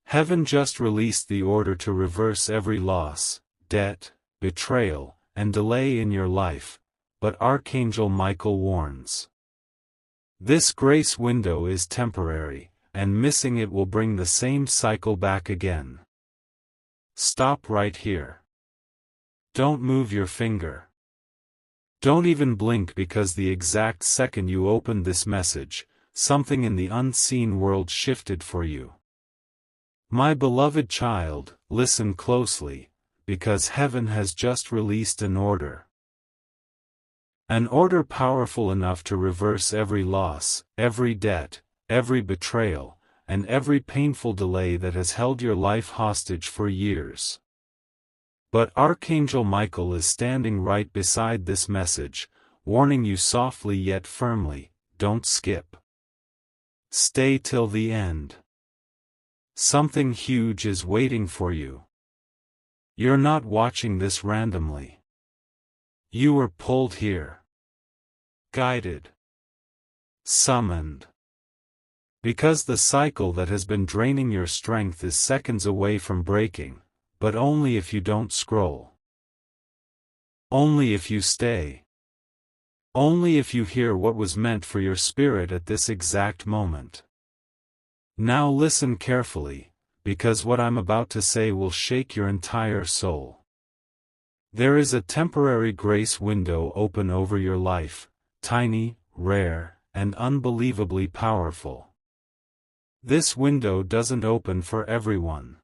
Heaven just released the order to reverse every loss, debt, betrayal, and delay in your life, but Archangel Michael warns. This grace window is temporary, and missing it will bring the same cycle back again. Stop right here. Don't move your finger. Don't even blink, because the exact second you opened this message, something in the unseen world shifted for you. My beloved child, listen closely, because heaven has just released an order. An order powerful enough to reverse every loss, every debt, every betrayal, and every painful delay that has held your life hostage for years. But Archangel Michael is standing right beside this message, warning you softly yet firmly, don't skip. Stay till the end. Something huge is waiting for you. You're not watching this randomly. You were pulled here. Guided. Summoned. Because the cycle that has been draining your strength is seconds away from breaking, but only if you don't scroll. Only if you stay. Only if you hear what was meant for your spirit at this exact moment. Now listen carefully, because what I'm about to say will shake your entire soul. There is a temporary grace window open over your life, tiny, rare, and unbelievably powerful. This window doesn't open for everyone.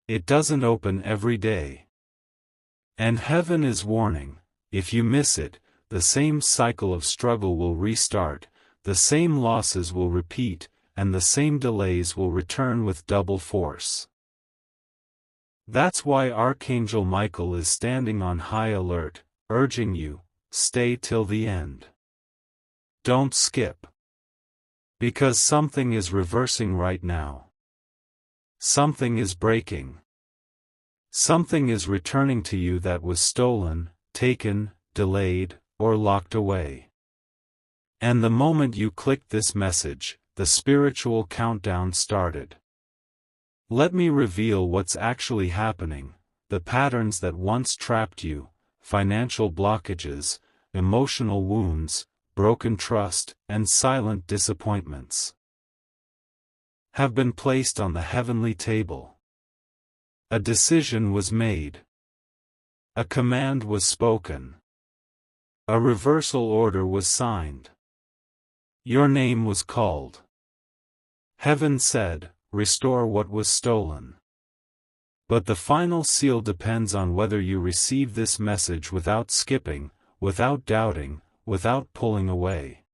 It doesn't open every day. And heaven is warning, if you miss it, the same cycle of struggle will restart, the same losses will repeat, and the same delays will return with double force. That's why Archangel Michael is standing on high alert, urging you, stay till the end. Don't skip. Because something is reversing right now. Something is breaking. Something is returning to you that was stolen, taken, delayed, or locked away. And the moment you clicked this message, the spiritual countdown started. Let me reveal what's actually happening, the patterns that once trapped you, financial blockages, emotional wounds, broken trust, and silent disappointments, have been placed on the heavenly table. A decision was made. A command was spoken. A reversal order was signed. Your name was called. Heaven said, restore what was stolen. But the final seal depends on whether you receive this message without skipping, without doubting, without pulling away.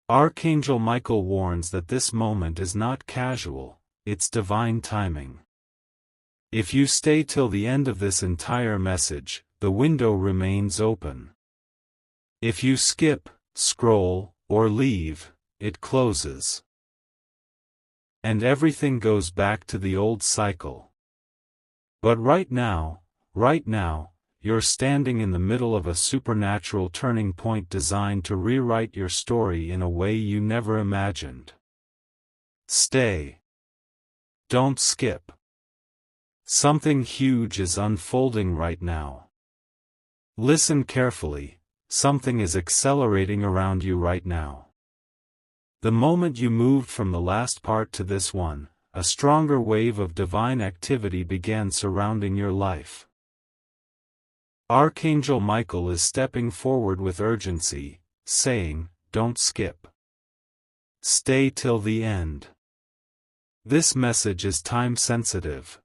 Archangel Michael warns that this moment is not casual, it's divine timing. If you stay till the end of this entire message, the window remains open. If you skip, scroll, or leave, it closes. And everything goes back to the old cycle. But right now, you're standing in the middle of a supernatural turning point designed to rewrite your story in a way you never imagined. Stay. Don't skip. Something huge is unfolding right now. Listen carefully, something is accelerating around you right now. The moment you moved from the last part to this one, a stronger wave of divine activity began surrounding your life. Archangel Michael is stepping forward with urgency, saying, don't skip. Stay till the end. This message is time-sensitive.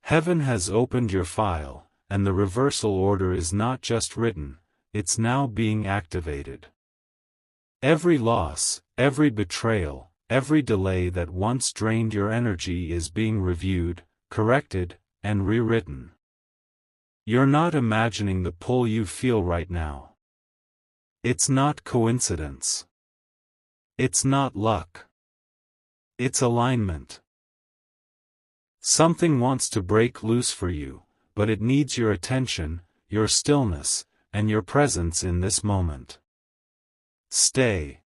Heaven has opened your file, and the reversal order is not just written, it's now being activated. Every loss, every betrayal, every delay that once drained your energy is being reviewed, corrected, and rewritten. You're not imagining the pull you feel right now. It's not coincidence. It's not luck. It's alignment. Something wants to break loose for you, but it needs your attention, your stillness, and your presence in this moment. Stay.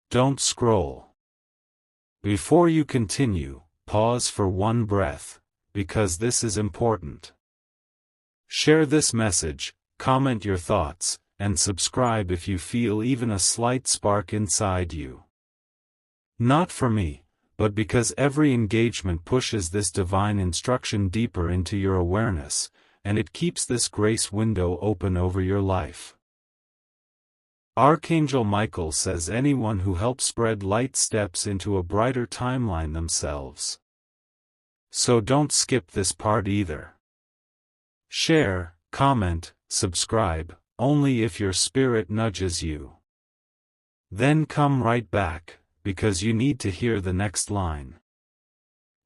Don't scroll. Before you continue, pause for one breath, because this is important. Share this message, comment your thoughts, and subscribe if you feel even a slight spark inside you. Not for me, but because every engagement pushes this divine instruction deeper into your awareness, and it keeps this grace window open over your life. Archangel Michael says anyone who helps spread light steps into a brighter timeline themselves. So don't skip this part either. Share, comment, subscribe, only if your spirit nudges you. Then come right back, because you need to hear the next line.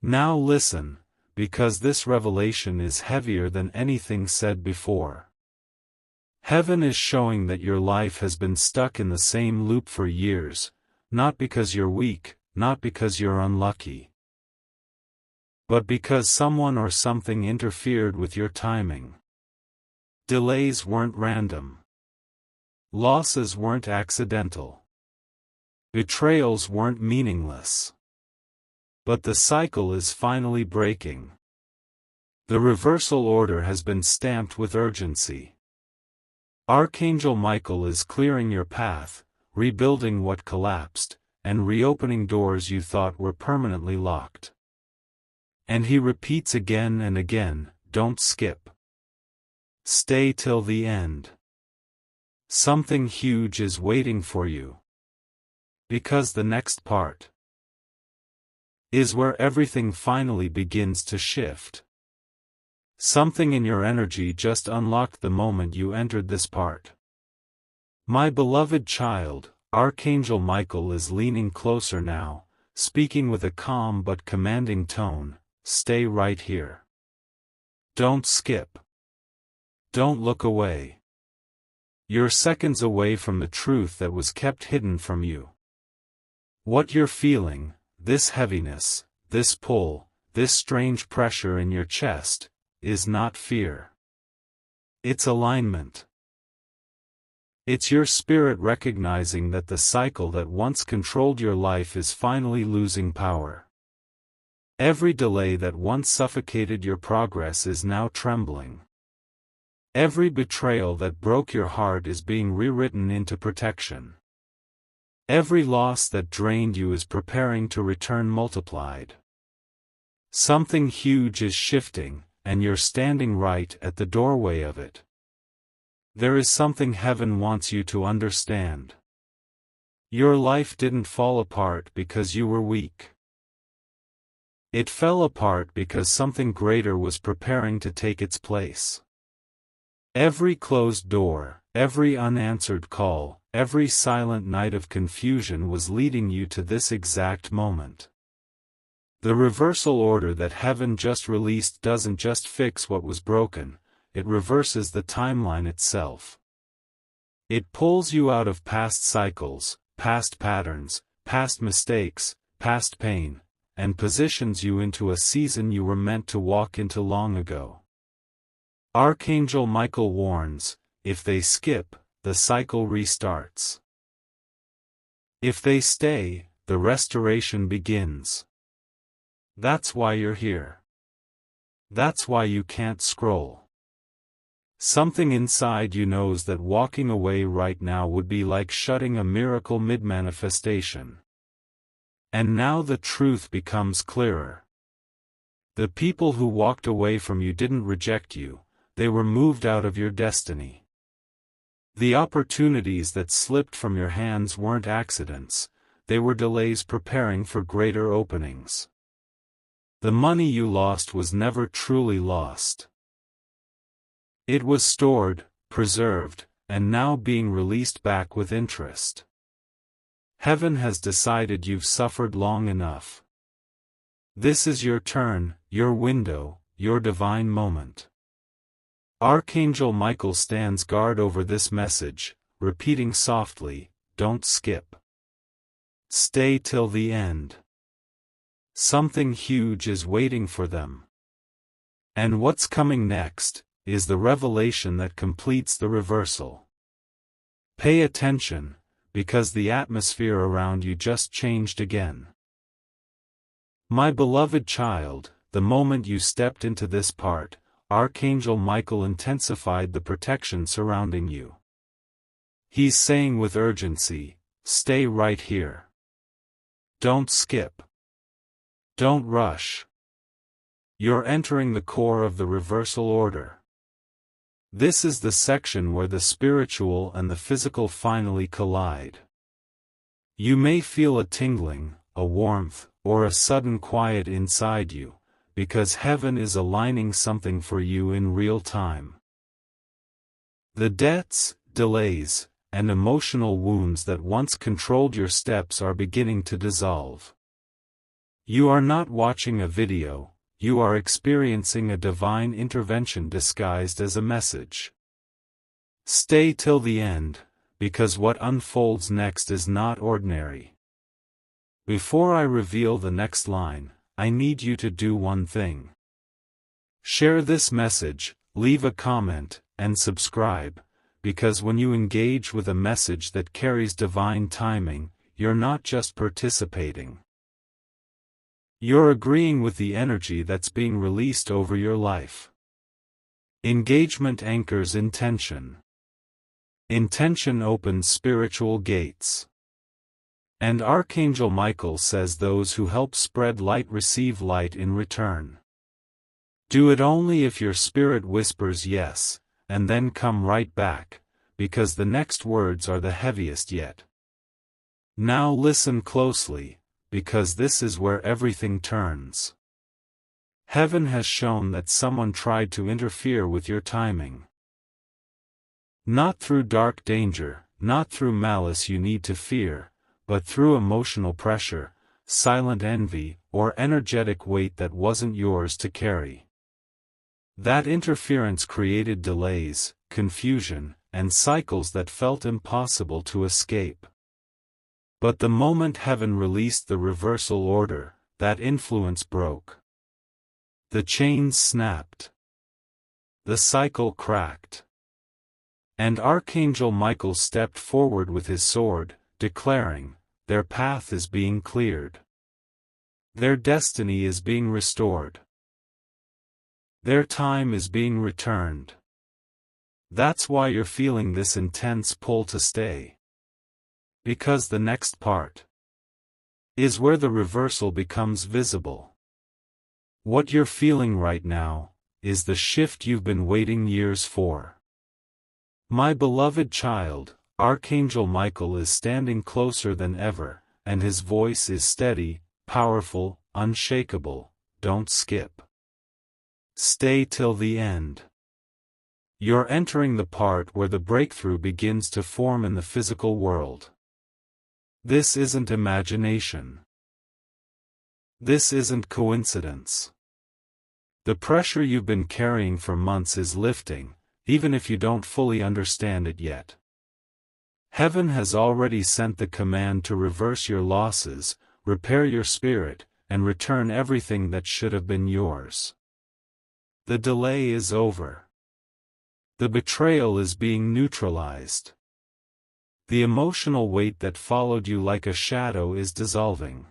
Now listen, because this revelation is heavier than anything said before. Heaven is showing that your life has been stuck in the same loop for years, not because you're weak, not because you're unlucky, but because someone or something interfered with your timing. Delays weren't random. Losses weren't accidental. Betrayals weren't meaningless. But the cycle is finally breaking. The reversal order has been stamped with urgency. Archangel Michael is clearing your path, rebuilding what collapsed, and reopening doors you thought were permanently locked. And he repeats again and again, don't skip. Stay till the end. Something huge is waiting for you. Because the next part is where everything finally begins to shift. Something in your energy just unlocked the moment you entered this part. My beloved child, Archangel Michael is leaning closer now, speaking with a calm but commanding tone. Stay right here. Don't skip. Don't look away. You're seconds away from the truth that was kept hidden from you. What you're feeling, this heaviness, this pull, this strange pressure in your chest, is not fear. It's alignment. It's your spirit recognizing that the cycle that once controlled your life is finally losing power. Every delay that once suffocated your progress is now trembling. Every betrayal that broke your heart is being rewritten into protection. Every loss that drained you is preparing to return multiplied. Something huge is shifting, and you're standing right at the doorway of it. There is something heaven wants you to understand. Your life didn't fall apart because you were weak. It fell apart because something greater was preparing to take its place. Every closed door, every unanswered call, every silent night of confusion was leading you to this exact moment. The reversal order that heaven just released doesn't just fix what was broken, it reverses the timeline itself. It pulls you out of past cycles, past patterns, past mistakes, past pain, and positions you into a season you were meant to walk into long ago. Archangel Michael warns, if they skip, the cycle restarts. If they stay, the restoration begins. That's why you're here. That's why you can't scroll. Something inside you knows that walking away right now would be like shutting a miracle mid-manifestation. And now the truth becomes clearer. The people who walked away from you didn't reject you, they were moved out of your destiny. The opportunities that slipped from your hands weren't accidents, they were delays preparing for greater openings. The money you lost was never truly lost. It was stored, preserved, and now being released back with interest. Heaven has decided you've suffered long enough. This is your turn, your window, your divine moment. Archangel Michael stands guard over this message, repeating softly, don't skip. Stay till the end. Something huge is waiting for them. And what's coming next is the revelation that completes the reversal. Pay attention, because the atmosphere around you just changed again. My beloved child, the moment you stepped into this part, Archangel Michael intensified the protection surrounding you. He's saying with urgency, stay right here. Don't skip. Don't rush. You're entering the core of the reversal order. This is the section where the spiritual and the physical finally collide. You may feel a tingling, a warmth, or a sudden quiet inside you, because heaven is aligning something for you in real time. The debts, delays, and emotional wounds that once controlled your steps are beginning to dissolve. You are not watching a video, you are experiencing a divine intervention disguised as a message. Stay till the end, because what unfolds next is not ordinary. Before I reveal the next line, I need you to do one thing. Share this message, leave a comment, and subscribe, because when you engage with a message that carries divine timing, you're not just participating. You're agreeing with the energy that's being released over your life. Engagement anchors intention. Intention opens spiritual gates. And Archangel Michael says those who help spread light receive light in return. Do it only if your spirit whispers yes, and then come right back, because the next words are the heaviest yet. Now listen closely, because this is where everything turns. Heaven has shown that someone tried to interfere with your timing. Not through dark danger, not through malice you need to fear, but through emotional pressure, silent envy, or energetic weight that wasn't yours to carry. That interference created delays, confusion, and cycles that felt impossible to escape. But the moment heaven released the reversal order, that influence broke. The chains snapped. The cycle cracked. And Archangel Michael stepped forward with his sword, declaring, their path is being cleared. Their destiny is being restored. Their time is being returned. That's why you're feeling this intense pull to stay. Because the next part is where the reversal becomes visible. What you're feeling right now is the shift you've been waiting years for. My beloved child, Archangel Michael is standing closer than ever, and his voice is steady, powerful, unshakable. Don't skip. Stay till the end. You're entering the part where the breakthrough begins to form in the physical world. This isn't imagination. This isn't coincidence. The pressure you've been carrying for months is lifting, even if you don't fully understand it yet. Heaven has already sent the command to reverse your losses, repair your spirit, and return everything that should have been yours. The delay is over. The betrayal is being neutralized. The emotional weight that followed you like a shadow is dissolving.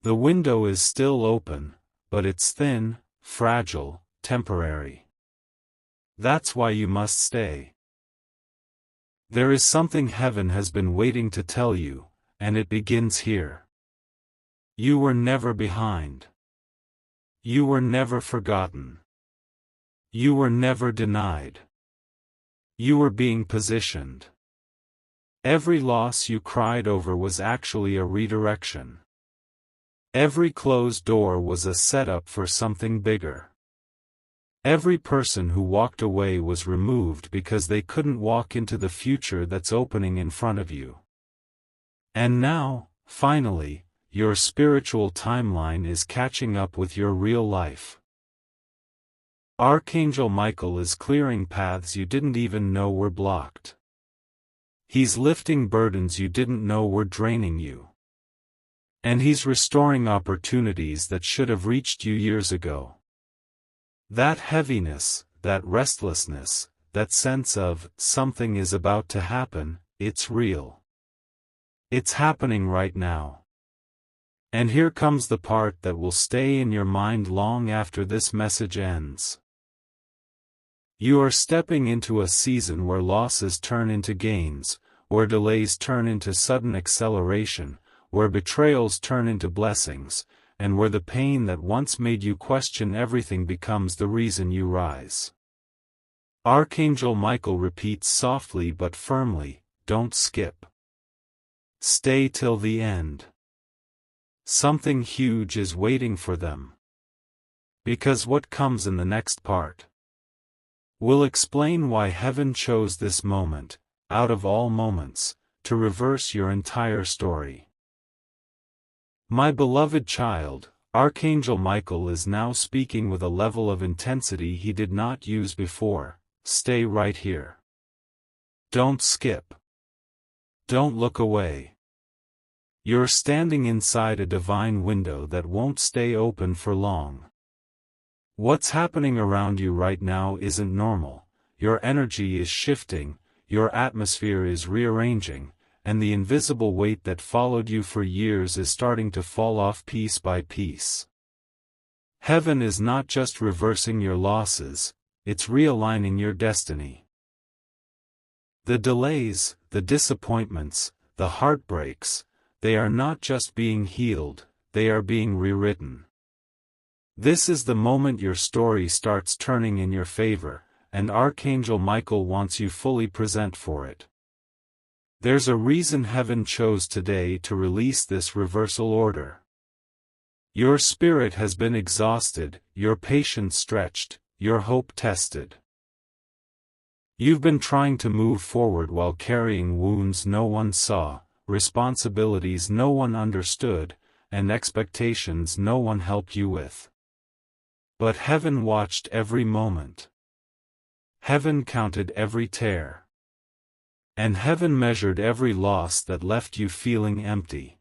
The window is still open, but it's thin, fragile, temporary. That's why you must stay. There is something heaven has been waiting to tell you, and it begins here. You were never behind. You were never forgotten. You were never denied. You were being positioned. Every loss you cried over was actually a redirection. Every closed door was a setup for something bigger. Every person who walked away was removed because they couldn't walk into the future that's opening in front of you. And now, finally, your spiritual timeline is catching up with your real life. Archangel Michael is clearing paths you didn't even know were blocked. He's lifting burdens you didn't know were draining you. And he's restoring opportunities that should have reached you years ago. That heaviness, that restlessness, that sense of something is about to happen, it's real. It's happening right now. And here comes the part that will stay in your mind long after this message ends. You are stepping into a season where losses turn into gains, where delays turn into sudden acceleration, where betrayals turn into blessings, and where the pain that once made you question everything becomes the reason you rise. Archangel Michael repeats softly but firmly, don't skip. Stay till the end. Something huge is waiting for them. Because what comes in the next part will explain why heaven chose this moment, out of all moments, to reverse your entire story. My beloved child, Archangel Michael is now speaking with a level of intensity he did not use before. Stay right here. Don't skip. Don't look away. You're standing inside a divine window that won't stay open for long. What's happening around you right now isn't normal. Your energy is shifting, your atmosphere is rearranging, and the invisible weight that followed you for years is starting to fall off piece by piece. Heaven is not just reversing your losses, it's realigning your destiny. The delays, the disappointments, the heartbreaks, they are not just being healed, they are being rewritten. This is the moment your story starts turning in your favor, and Archangel Michael wants you fully present for it. There's a reason heaven chose today to release this reversal order. Your spirit has been exhausted, your patience stretched, your hope tested. You've been trying to move forward while carrying wounds no one saw, responsibilities no one understood, and expectations no one helped you with. But heaven watched every moment. Heaven counted every tear. And heaven measured every loss that left you feeling empty.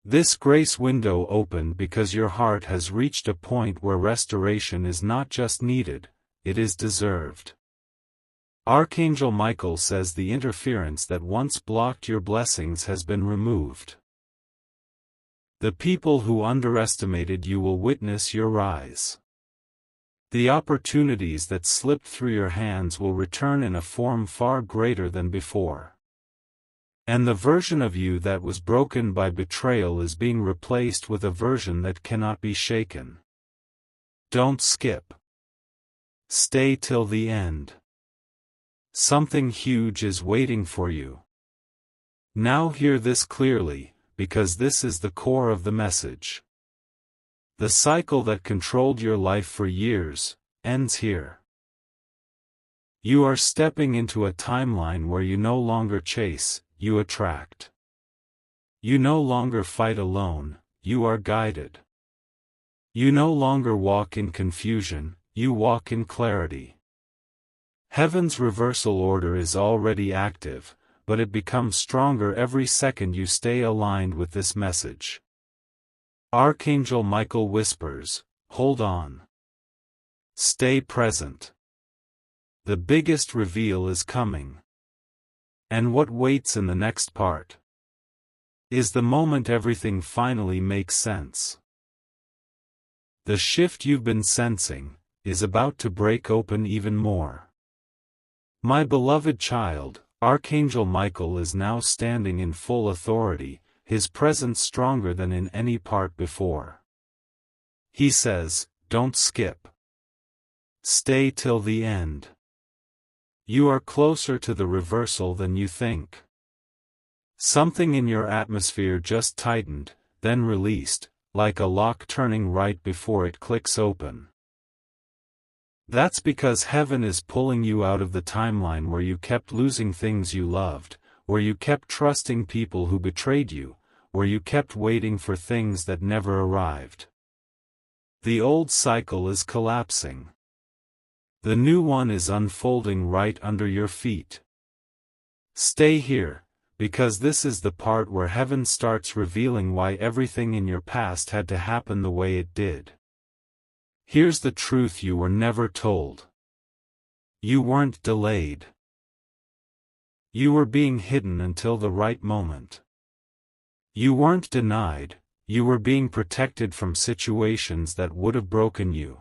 This grace window opened because your heart has reached a point where restoration is not just needed, it is deserved. Archangel Michael says the interference that once blocked your blessings has been removed. The people who underestimated you will witness your rise. The opportunities that slipped through your hands will return in a form far greater than before. And the version of you that was broken by betrayal is being replaced with a version that cannot be shaken. Don't skip. Stay till the end. Something huge is waiting for you. Now hear this clearly, because this is the core of the message. The cycle that controlled your life for years ends here. You are stepping into a timeline where you no longer chase, you attract. You no longer fight alone, you are guided. You no longer walk in confusion, you walk in clarity. Heaven's reversal order is already active, but it becomes stronger every second you stay aligned with this message. Archangel Michael whispers, hold on. Stay present. The biggest reveal is coming. And what waits in the next part is the moment everything finally makes sense. The shift you've been sensing is about to break open even more. My beloved child, Archangel Michael is now standing in full authority, his presence stronger than in any part before. He says, don't skip. Stay till the end. You are closer to the reversal than you think. Something in your atmosphere just tightened, then released, like a lock turning right before it clicks open. That's because heaven is pulling you out of the timeline where you kept losing things you loved, where you kept trusting people who betrayed you, where you kept waiting for things that never arrived. The old cycle is collapsing. The new one is unfolding right under your feet. Stay here, because this is the part where heaven starts revealing why everything in your past had to happen the way it did. Here's the truth you were never told. You weren't delayed. You were being hidden until the right moment. You weren't denied, You were being protected from situations that would have broken you.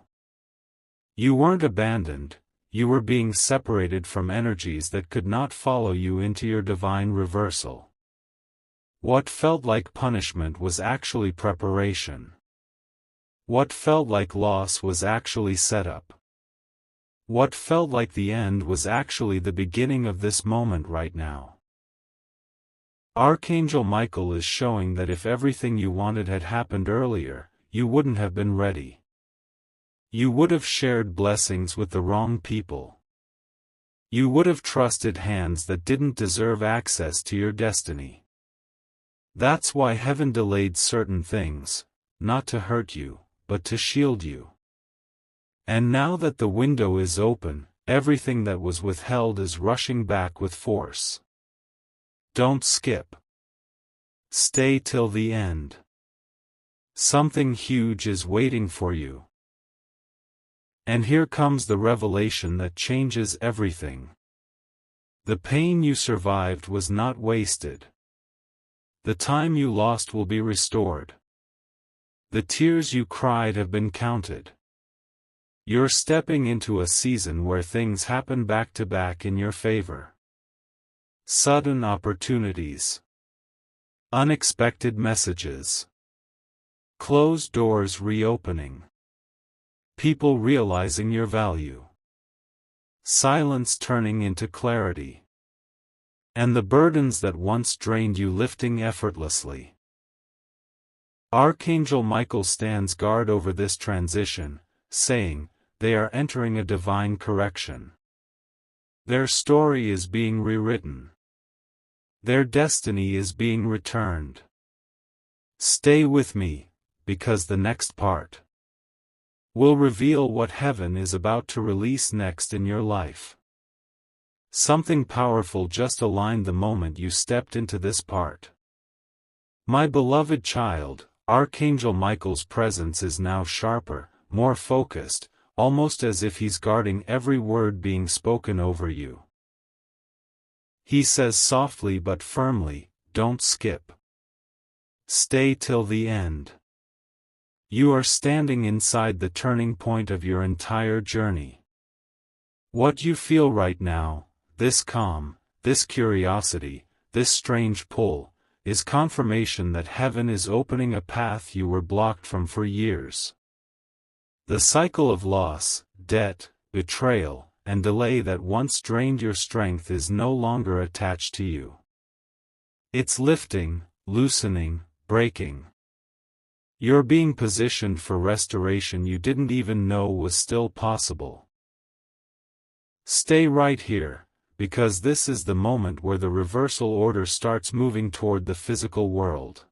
You weren't abandoned, you were being separated from energies that could not follow you into your divine reversal. What felt like punishment was actually preparation. What felt like loss was actually setup. What felt like the end was actually the beginning of this moment right now. Archangel Michael is showing that if everything you wanted had happened earlier, you wouldn't have been ready. You would have shared blessings with the wrong people. You would have trusted hands that didn't deserve access to your destiny. That's why heaven delayed certain things, not to hurt you, but to shield you. And now that the window is open, everything that was withheld is rushing back with force. Don't skip. Stay till the end. Something huge is waiting for you. And here comes the revelation that changes everything. The pain you survived was not wasted. The time you lost will be restored. The tears you cried have been counted. You're stepping into a season where things happen back to back in your favor. Sudden opportunities. Unexpected messages. Closed doors reopening. People realizing your value. Silence turning into clarity. And the burdens that once drained you lifting effortlessly. Archangel Michael stands guard over this transition, saying, they are entering a divine correction. Their story is being rewritten. Their destiny is being returned. Stay with me, because the next part will reveal what heaven is about to release next in your life. Something powerful just aligned the moment you stepped into this part. My beloved child, Archangel Michael's presence is now sharper, more focused, almost as if he's guarding every word being spoken over you. He says softly but firmly, don't skip. Stay till the end. You are standing inside the turning point of your entire journey. What you feel right now, this calm, this curiosity, this strange pull, is confirmation that heaven is opening a path you were blocked from for years. The cycle of loss, debt, betrayal, and delay that once drained your strength is no longer attached to you. It's lifting, loosening, breaking. You're being positioned for restoration you didn't even know was still possible. Stay right here, because this is the moment where the reversal order starts moving toward the physical world.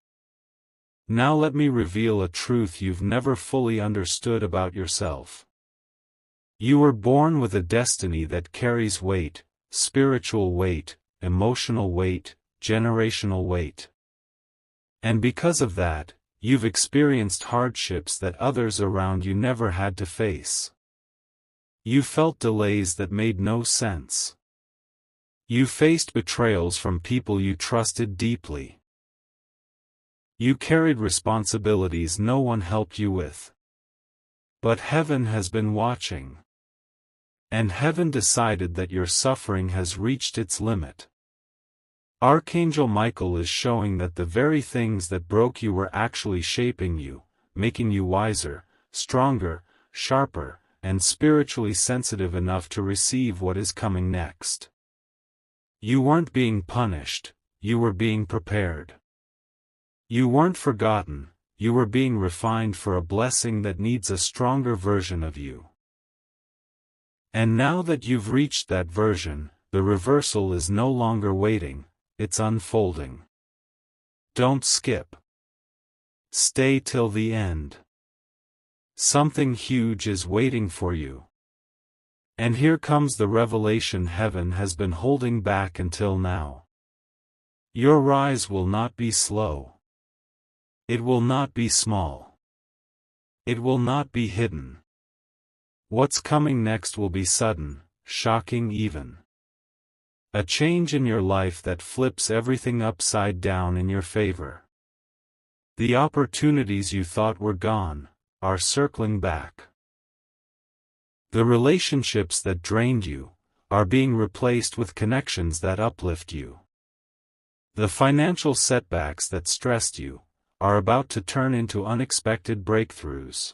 Now let me reveal a truth you've never fully understood about yourself. You were born with a destiny that carries weight, spiritual weight, emotional weight, generational weight. And because of that, you've experienced hardships that others around you never had to face. You felt delays that made no sense. You faced betrayals from people you trusted deeply. You carried responsibilities no one helped you with. But heaven has been watching. And heaven decided that your suffering has reached its limit. Archangel Michael is showing that the very things that broke you were actually shaping you, making you wiser, stronger, sharper, and spiritually sensitive enough to receive what is coming next. You weren't being punished, you were being prepared. You weren't forgotten, you were being refined for a blessing that needs a stronger version of you. And now that you've reached that version, the reversal is no longer waiting, it's unfolding. Don't skip. Stay till the end. Something huge is waiting for you. And here comes the revelation heaven has been holding back until now. Your rise will not be slow. It will not be small. It will not be hidden. What's coming next will be sudden, shocking even. A change in your life that flips everything upside down in your favor. The opportunities you thought were gone are circling back. The relationships that drained you are being replaced with connections that uplift you. The financial setbacks that stressed you are about to turn into unexpected breakthroughs.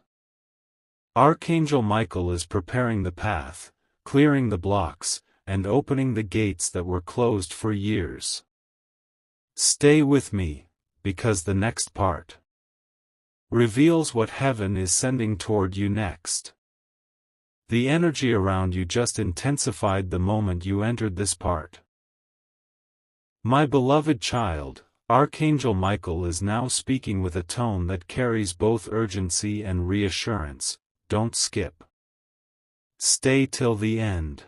Archangel Michael is preparing the path, clearing the blocks, and opening the gates that were closed for years. Stay with me, because the next part reveals what heaven is sending toward you next. The energy around you just intensified the moment you entered this part. My beloved child, Archangel Michael is now speaking with a tone that carries both urgency and reassurance. Don't skip. Stay till the end.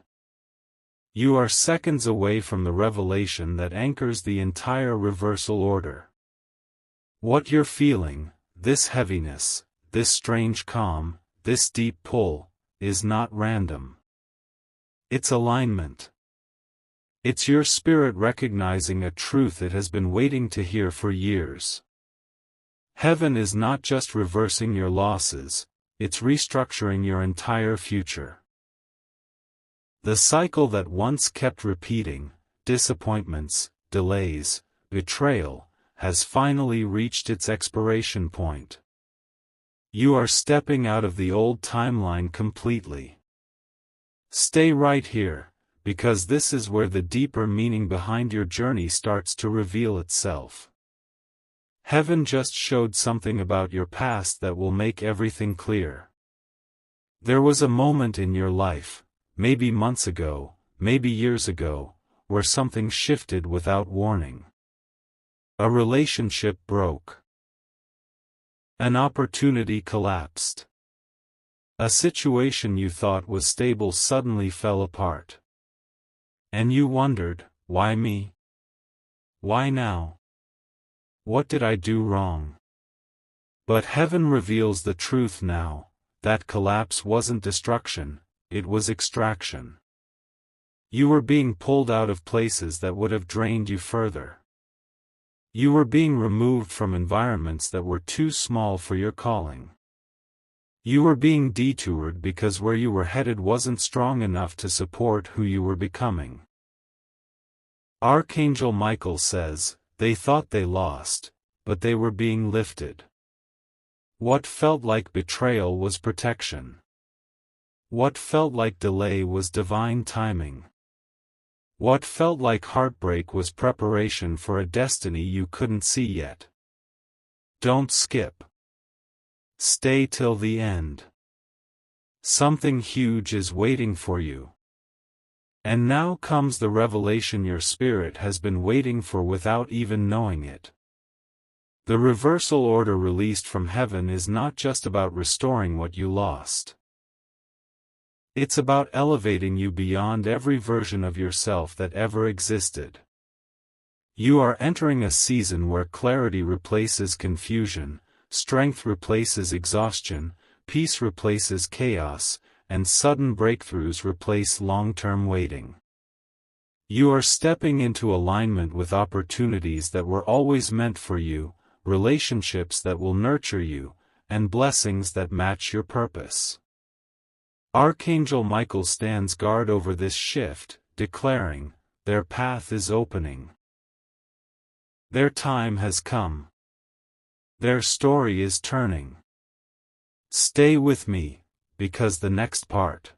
You are seconds away from the revelation that anchors the entire reversal order. What you're feeling, this heaviness, this strange calm, this deep pull, is not random. It's alignment. It's your spirit recognizing a truth it has been waiting to hear for years. Heaven is not just reversing your losses, it's restructuring your entire future. The cycle that once kept repeating, disappointments, delays, betrayal, has finally reached its expiration point. You are stepping out of the old timeline completely. Stay right here, because this is where the deeper meaning behind your journey starts to reveal itself. Heaven just showed something about your past that will make everything clear. There was a moment in your life, maybe months ago, maybe years ago, where something shifted without warning. A relationship broke. An opportunity collapsed. A situation you thought was stable suddenly fell apart. And you wondered, why me? Why now? What did I do wrong? But heaven reveals the truth now. That collapse wasn't destruction, it was extraction. You were being pulled out of places that would have drained you further. You were being removed from environments that were too small for your calling. You were being detoured because where you were headed wasn't strong enough to support who you were becoming. Archangel Michael says, they thought they lost, but they were being lifted. What felt like betrayal was protection. What felt like delay was divine timing. What felt like heartbreak was preparation for a destiny you couldn't see yet. Don't skip. Stay till the end. Something huge is waiting for you. And now comes the revelation your spirit has been waiting for without even knowing it. The reversal order released from heaven is not just about restoring what you lost. It's about elevating you beyond every version of yourself that ever existed. You are entering a season where clarity replaces confusion, strength replaces exhaustion, peace replaces chaos, and sudden breakthroughs replace long-term waiting. You are stepping into alignment with opportunities that were always meant for you, relationships that will nurture you, and blessings that match your purpose. Archangel Michael stands guard over this shift, declaring, their path is opening. Their time has come. Their story is turning. Stay with me, because the next part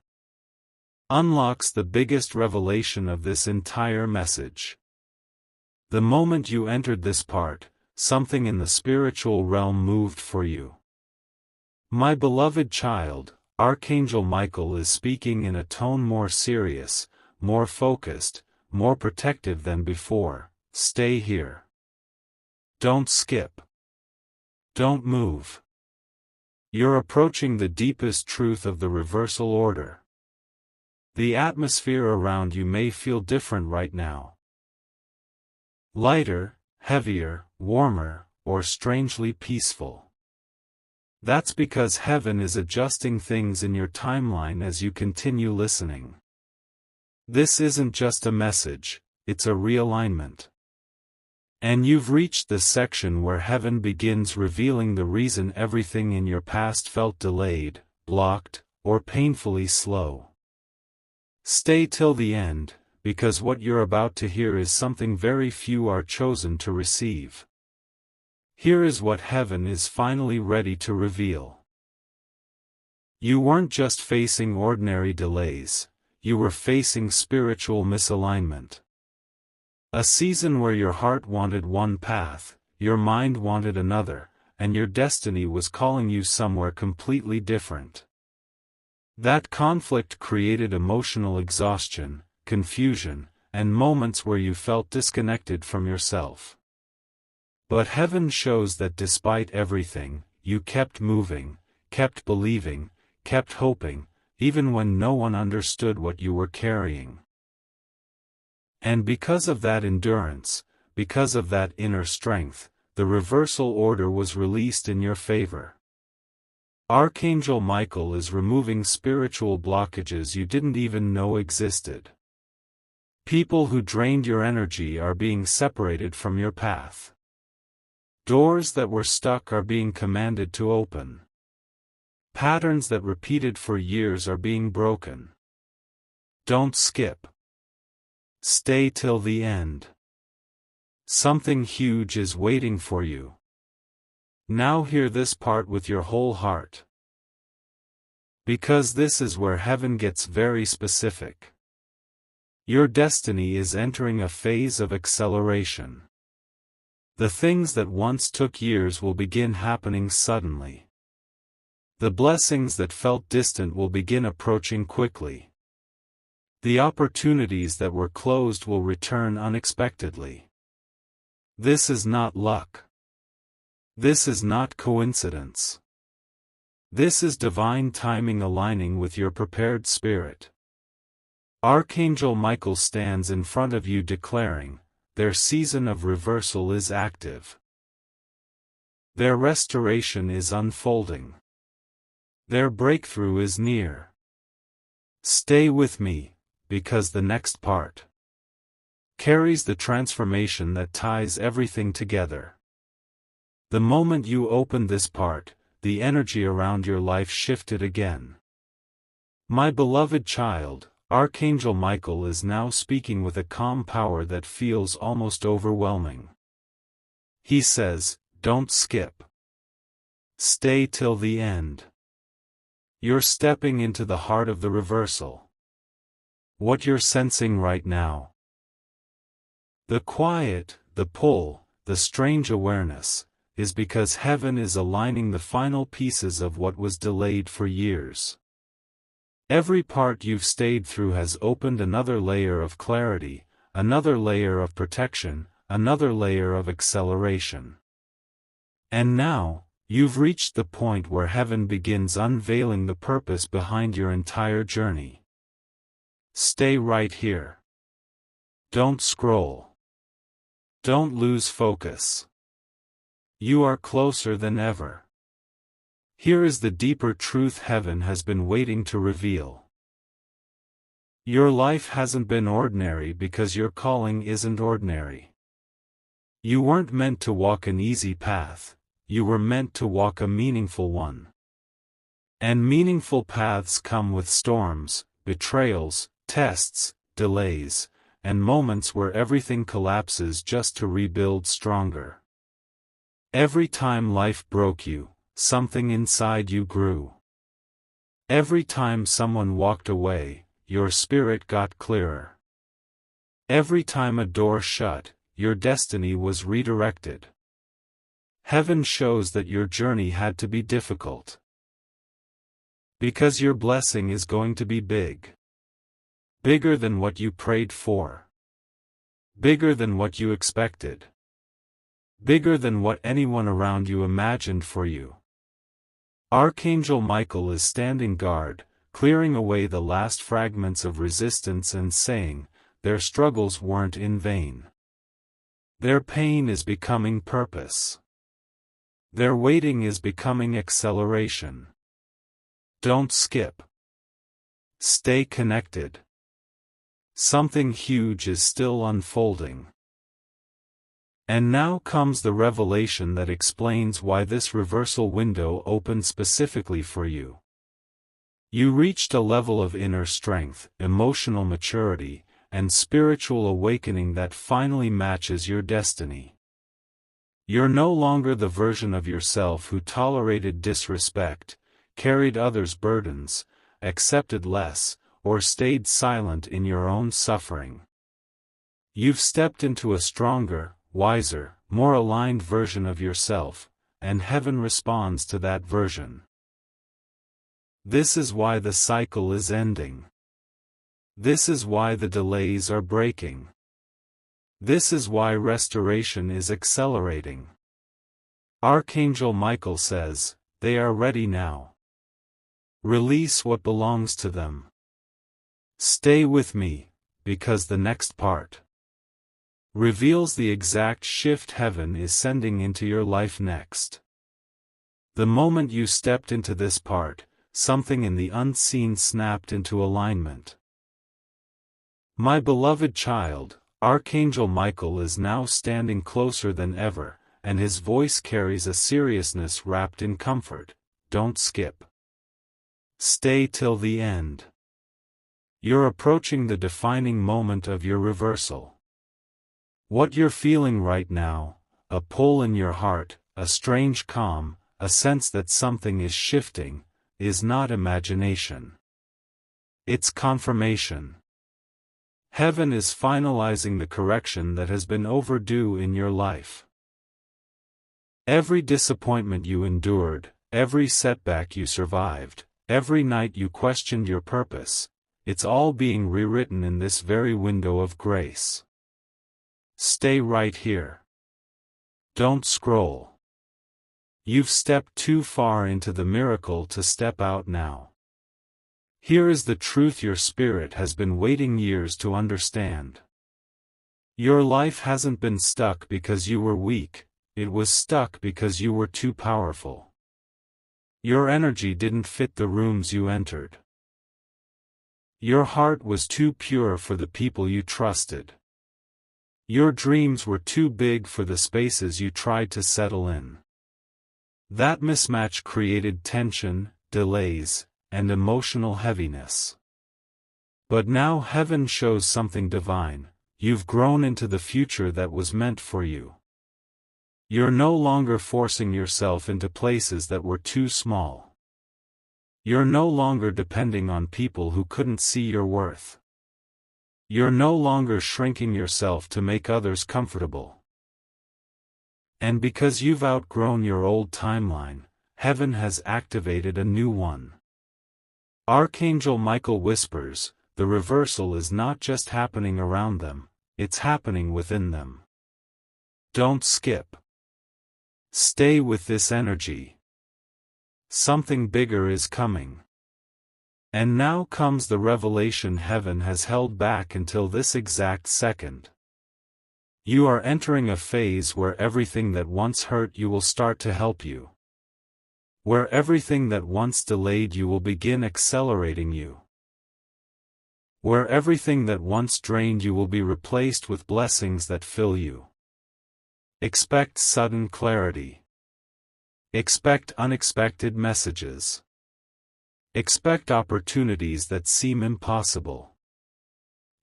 unlocks the biggest revelation of this entire message. The moment you entered this part, something in the spiritual realm moved for you. My beloved child, Archangel Michael is speaking in a tone more serious, more focused, more protective than before. Stay here. Don't skip. Don't move. You're approaching the deepest truth of the reversal order. The atmosphere around you may feel different right now. Lighter, heavier, warmer, or strangely peaceful. That's because heaven is adjusting things in your timeline as you continue listening. This isn't just a message, it's a realignment. And you've reached the section where heaven begins revealing the reason everything in your past felt delayed, blocked, or painfully slow. Stay till the end, because what you're about to hear is something very few are chosen to receive. Here is what heaven is finally ready to reveal. You weren't just facing ordinary delays, you were facing spiritual misalignment. A season where your heart wanted one path, your mind wanted another, and your destiny was calling you somewhere completely different. That conflict created emotional exhaustion, confusion, and moments where you felt disconnected from yourself. But heaven shows that despite everything, you kept moving, kept believing, kept hoping, even when no one understood what you were carrying. And because of that endurance, because of that inner strength, the reversal order was released in your favor. Archangel Michael is removing spiritual blockages you didn't even know existed. People who drained your energy are being separated from your path. Doors that were stuck are being commanded to open. Patterns that repeated for years are being broken. Don't skip. Stay till the end. Something huge is waiting for you. Now hear this part with your whole heart. Because this is where heaven gets very specific. Your destiny is entering a phase of acceleration. The things that once took years will begin happening suddenly. The blessings that felt distant will begin approaching quickly. The opportunities that were closed will return unexpectedly. This is not luck. This is not coincidence. This is divine timing aligning with your prepared spirit. Archangel Michael stands in front of you declaring, their season of reversal is active. Their restoration is unfolding. Their breakthrough is near. Stay with me, because the next part carries the transformation that ties everything together. The moment you opened this part, the energy around your life shifted again. My beloved child, Archangel Michael is now speaking with a calm power that feels almost overwhelming. He says, don't skip. Stay till the end. You're stepping into the heart of the reversal. What you're sensing right now. The quiet, the pull, the strange awareness, is because heaven is aligning the final pieces of what was delayed for years. Every part you've stayed through has opened another layer of clarity, another layer of protection, another layer of acceleration. And now, you've reached the point where heaven begins unveiling the purpose behind your entire journey. Stay right here. Don't scroll. Don't lose focus. You are closer than ever. Here is the deeper truth heaven has been waiting to reveal. Your life hasn't been ordinary because your calling isn't ordinary. You weren't meant to walk an easy path, you were meant to walk a meaningful one. And meaningful paths come with storms, betrayals, tests, delays, and moments where everything collapses just to rebuild stronger. Every time life broke you, something inside you grew. Every time someone walked away, your spirit got clearer. Every time a door shut, your destiny was redirected. Heaven shows that your journey had to be difficult. Because your blessing is going to be big. Bigger than what you prayed for. Bigger than what you expected. Bigger than what anyone around you imagined for you. Archangel Michael is standing guard, clearing away the last fragments of resistance and saying, their struggles weren't in vain. Their pain is becoming purpose. Their waiting is becoming acceleration. Don't skip. Stay connected. Something huge is still unfolding. And now comes the revelation that explains why this reversal window opened specifically for you. You reached a level of inner strength, emotional maturity, and spiritual awakening that finally matches your destiny. You're no longer the version of yourself who tolerated disrespect, carried others' burdens, accepted less, or stayed silent in your own suffering. You've stepped into a stronger, wiser, more aligned version of yourself, and heaven responds to that version. This is why the cycle is ending. This is why the delays are breaking. This is why restoration is accelerating. Archangel Michael says, they are ready now. Release what belongs to them. Stay with me, because the next part reveals the exact shift heaven is sending into your life next. The moment you stepped into this part, something in the unseen snapped into alignment. My beloved child, Archangel Michael is now standing closer than ever, and his voice carries a seriousness wrapped in comfort. Don't skip. Stay till the end. You're approaching the defining moment of your reversal. What you're feeling right now, a pull in your heart, a strange calm, a sense that something is shifting, is not imagination. It's confirmation. Heaven is finalizing the correction that has been overdue in your life. Every disappointment you endured, every setback you survived, every night you questioned your purpose, it's all being rewritten in this very window of grace. Stay right here. Don't scroll. You've stepped too far into the miracle to step out now. Here is the truth your spirit has been waiting years to understand. Your life hasn't been stuck because you were weak, it was stuck because you were too powerful. Your energy didn't fit the rooms you entered. Your heart was too pure for the people you trusted. Your dreams were too big for the spaces you tried to settle in. That mismatch created tension, delays, and emotional heaviness. But now heaven shows something divine. You've grown into the future that was meant for you. You're no longer forcing yourself into places that were too small. You're no longer depending on people who couldn't see your worth. You're no longer shrinking yourself to make others comfortable. And because you've outgrown your old timeline, heaven has activated a new one. Archangel Michael whispers, the reversal is not just happening around them, it's happening within them. Don't skip. Stay with this energy. Something bigger is coming. And now comes the revelation heaven has held back until this exact second. You are entering a phase where everything that once hurt you will start to help you. Where everything that once delayed you will begin accelerating you. Where everything that once drained you will be replaced with blessings that fill you. Expect sudden clarity. Expect unexpected messages. Expect opportunities that seem impossible.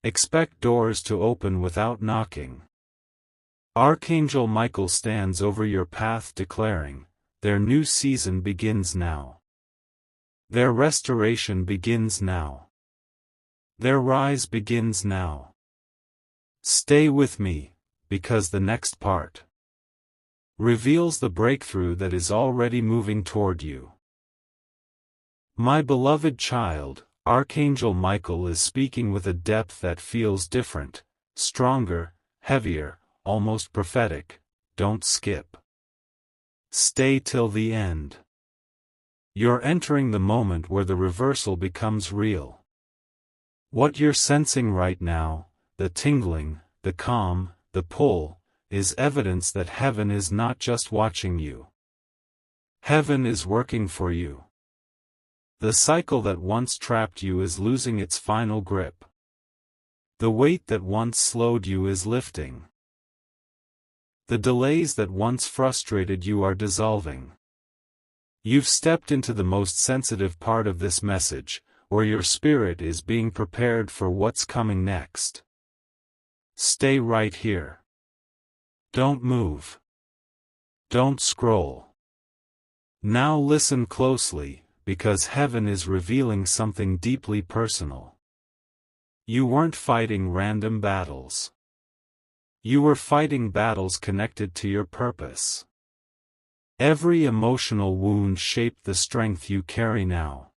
Expect doors to open without knocking. Archangel Michael stands over your path declaring, their new season begins now. Their restoration begins now. Their rise begins now. Stay with me, because the next part reveals the breakthrough that is already moving toward you. My beloved child, Archangel Michael is speaking with a depth that feels different, stronger, heavier, almost prophetic. Don't skip. Stay till the end. You're entering the moment where the reversal becomes real. What you're sensing right now, the tingling, the calm, the pull, is evidence that heaven is not just watching you. Heaven is working for you. The cycle that once trapped you is losing its final grip. The weight that once slowed you is lifting. The delays that once frustrated you are dissolving. You've stepped into the most sensitive part of this message, where your spirit is being prepared for what's coming next. Stay right here. Don't move. Don't scroll. Now listen closely, because heaven is revealing something deeply personal. You weren't fighting random battles. You were fighting battles connected to your purpose. Every emotional wound shaped the strength you carry now.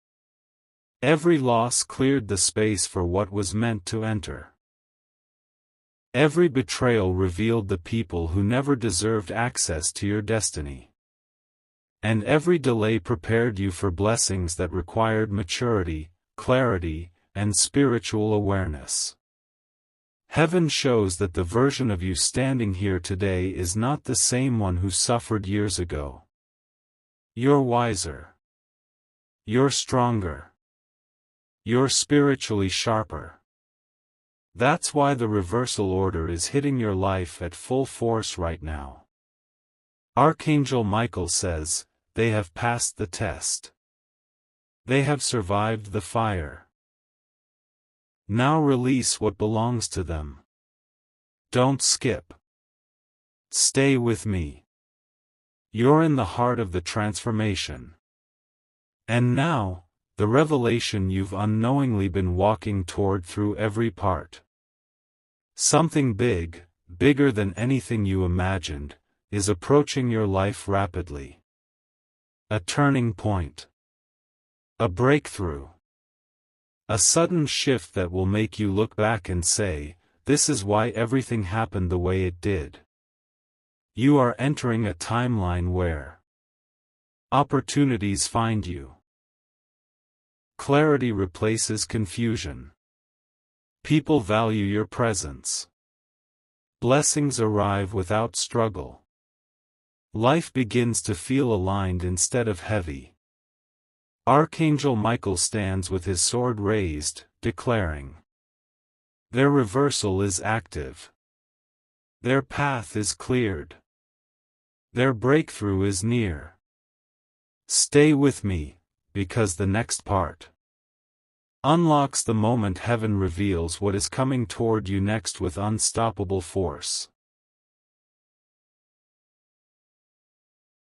Every loss cleared the space for what was meant to enter. Every betrayal revealed the people who never deserved access to your destiny. And every delay prepared you for blessings that required maturity, clarity, and spiritual awareness. Heaven shows that the version of you standing here today is not the same one who suffered years ago. You're wiser. You're stronger. You're spiritually sharper. That's why the reversal order is hitting your life at full force right now. Archangel Michael says, they have passed the test. They have survived the fire. Now release what belongs to them. Don't skip. Stay with me. You're in the heart of the transformation. And now, the revelation you've unknowingly been walking toward through every part. Something big, bigger than anything you imagined, is approaching your life rapidly. A turning point. A breakthrough. A sudden shift that will make you look back and say, this is why everything happened the way it did. You are entering a timeline where opportunities find you. Clarity replaces confusion. People value your presence. Blessings arrive without struggle. Life begins to feel aligned instead of heavy. Archangel Michael stands with his sword raised, declaring, their reversal is active. Their path is cleared. Their breakthrough is near. Stay with me, because the next part unlocks the moment heaven reveals what is coming toward you next with unstoppable force.